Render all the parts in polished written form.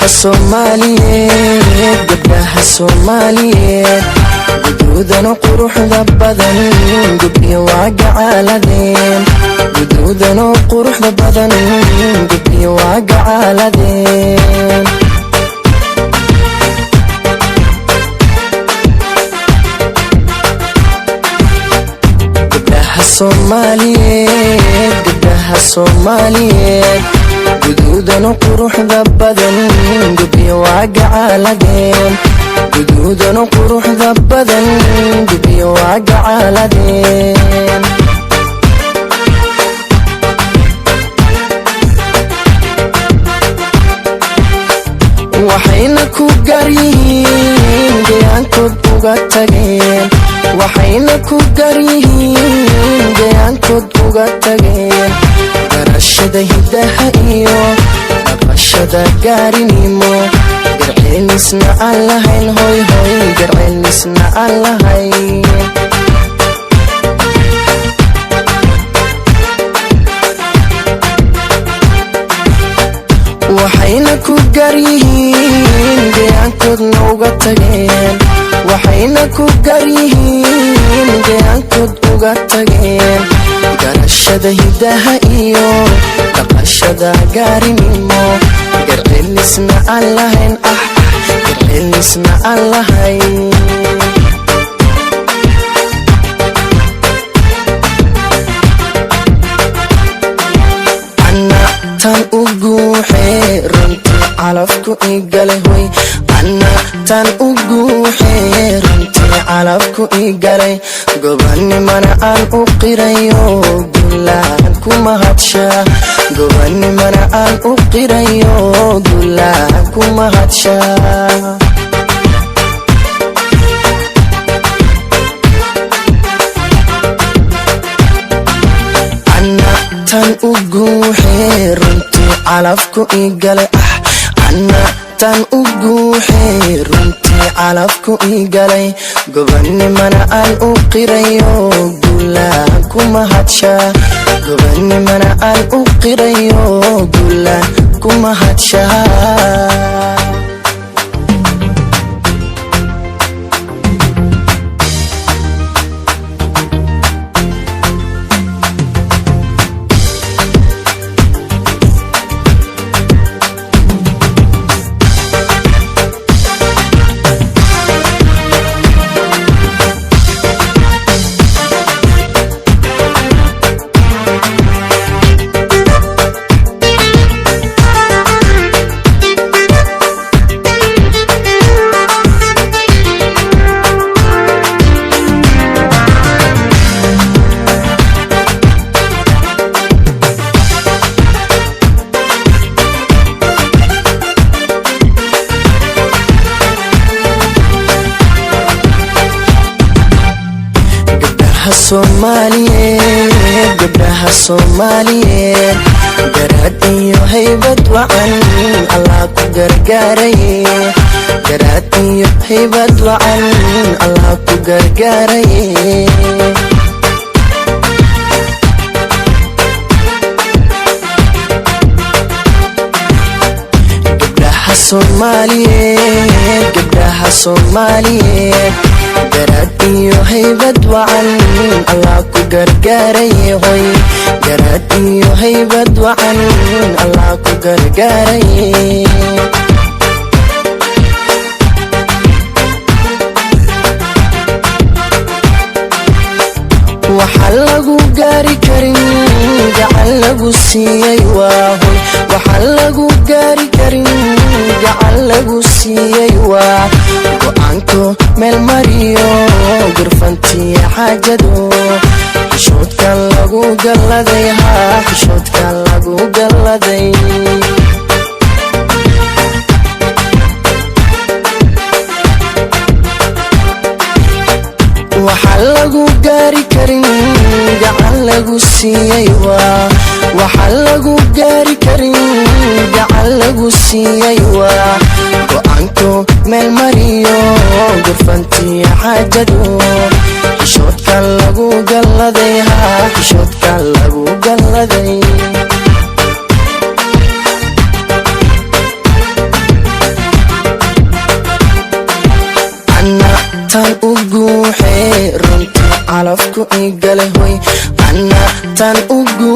Soomaaliyeed gabdhaha Soomaaliyeed guduudan quruxda badan gabdhiyo waa gacaaladeen guduudan quruxda badan gabdhiyo waa gacaaladeen gabdhaha Soomaaliyeed guduudan quruxda badan gabdhiyo waa gacaaladeen guduudan quruxda badan gabdhiyo waa gacaaladeen waxayna ku garyihiin deegaankood uga tageen waxayna ku garyihiin deegaankood uga tageen garashada hidaha iyo dhaqashada gaarinimo garceelisna aan lahayn hoy hoy garceelisna aan lahayn waxayna ku garyihiin deegaankoodna uga tageen waxayna ku garyihiin deegaankood uga tageen garashada hidaha iyo dhaqashada gaarinimo garceelisna aan lahayn garceelisna aan lahayn tan ugu runtii calafku igale hoy ana tan ugu runtii calafku igale gobanimana aan u qirayo gulaan kuma hadsha gobanimana aan u qirayo gulaan kuma hadsha tan ugu runtii calafku igale ana tan ugu runtii calafku igale gobanimana aan u qirayo gulaan kuma hadsha gobanimana aan u qirayo gulaan kuma hadsha gabdhaha Soomaaliyeed garaad iyo haybad wacan Allah ku gargaaraye garaad iyo haybad wacan Allah ku gargaaraye gabdhaha Soomaaliyeed garaad iyo haybad wacan Allah ku gargaaraye hoy garaad iyo haybad wacan Allah ku gargaaraye waxa lagu gaari karin gacan lagu siiyay waa hoy waxa lagu gaari karin gacan lagu siiyay waa go'aanko meel mariyo gurfantiya xaajado xishoodka lagu galladay xishoodka lagu galladay waxa lagu gaari karin gacan lagu siiyay waa waxa lagu gaari karin gacan lagu siiyay waa go'aanko meel mariyo gurfantiya xaajado xishoodka lagu galladay xishoodka lagu galladay tan ugu runti calafku igale hoy anna tan ugu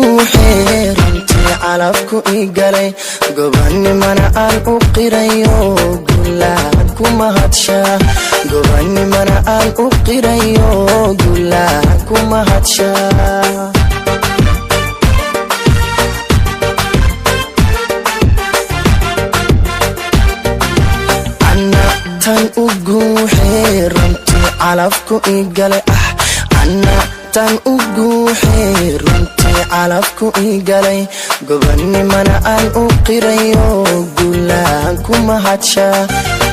runti calafku igale gobanimana aan u qirayo gulaan kuma hadsha gobanimana aan u qirayo gulaan kuma hadsha tan ugu runti calafku igale anna tan ugu runti calafku igale gobanimana aan u qirayo gulaan kuma hadsha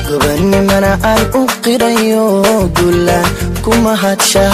gobanimana aan u qirayo gulaan kuma hadsha